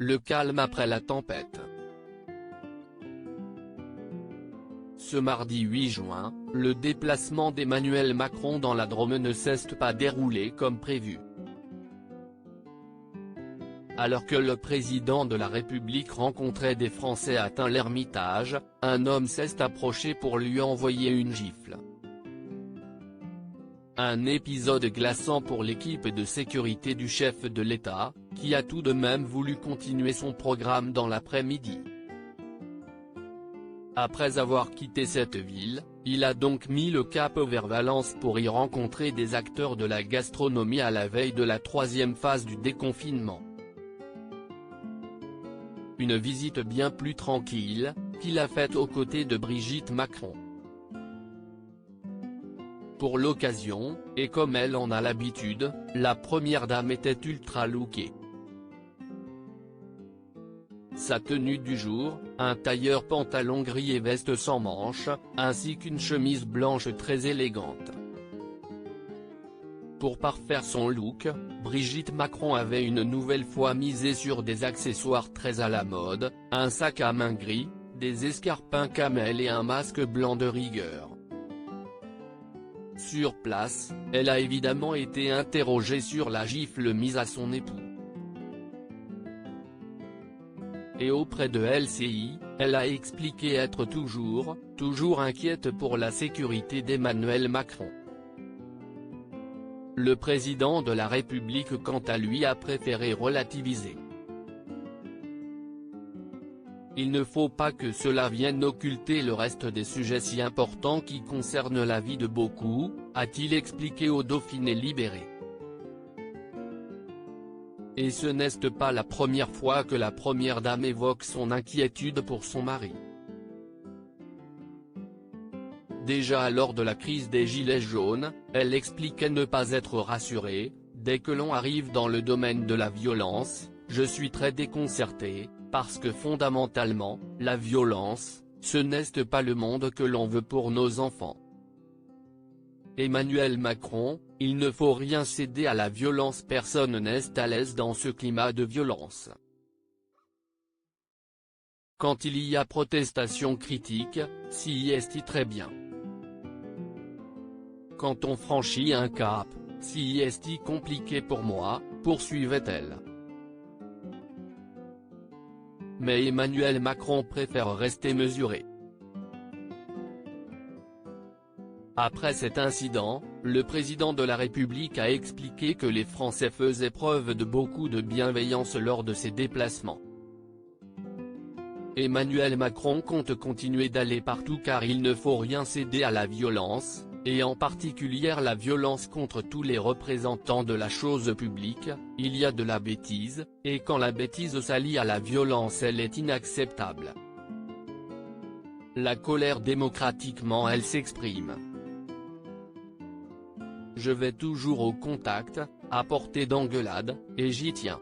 le calme après la tempête. Ce mardi 8 juin, le déplacement d'Emmanuel Macron dans la Drôme ne s'est pas déroulé comme prévu. Alors que le président de la République rencontrait des Français à l'Ermitage, un homme s'est approché pour lui envoyer une gifle. Un épisode glaçant pour l'équipe de sécurité du chef de l'État, qui a tout de même voulu continuer son programme dans l'après-midi. Après avoir quitté cette ville, il a donc mis le cap vers Valence pour y rencontrer des acteurs de la gastronomie à la veille de la troisième phase du déconfinement. Une visite bien plus tranquille, qu'il a faite aux côtés de Brigitte Macron. Pour l'occasion, et comme elle en a l'habitude, la première dame était ultra lookée. Sa tenue du jour, un tailleur pantalon gris et veste sans manches, ainsi qu'une chemise blanche très élégante. Pour parfaire son look, Brigitte Macron avait une nouvelle fois misé sur des accessoires très à la mode, un sac à main gris, des escarpins camel et un masque blanc de rigueur. Sur place, elle a évidemment été interrogée sur la gifle mise à son époux. Et auprès de LCI, elle a expliqué être toujours inquiète pour la sécurité d'Emmanuel Macron. Le président de la République quant à lui a préféré relativiser. Il ne faut pas que cela vienne occulter le reste des sujets si importants qui concernent la vie de beaucoup, a-t-il expliqué au Dauphiné Libéré. Et ce n'est pas la première fois que la première dame évoque son inquiétude pour son mari. Déjà lors de la crise des Gilets jaunes, elle expliquait ne pas être rassurée: dès que l'on arrive dans le domaine de la violence, je suis très déconcertée, parce que fondamentalement, la violence, ce n'est pas le monde que l'on veut pour nos enfants. Emmanuel Macron, il ne faut rien céder à la violence, personne n'est à l'aise dans ce climat de violence. Quand il y a protestation critique, si est très bien. Quand on franchit un cap, si est compliqué pour moi, poursuivait-elle. Mais Emmanuel Macron préfère rester mesuré. Après cet incident, le président de la République a expliqué que les Français faisaient preuve de beaucoup de bienveillance lors de ces déplacements. Emmanuel Macron compte continuer d'aller partout car il ne faut rien céder à la violence, et en particulier la violence contre tous les représentants de la chose publique. Il y a de la bêtise, et quand la bêtise s'allie à la violence, elle est inacceptable. La colère démocratiquement elle s'exprime. Je vais toujours au contact, à portée d'engueulade, et j'y tiens.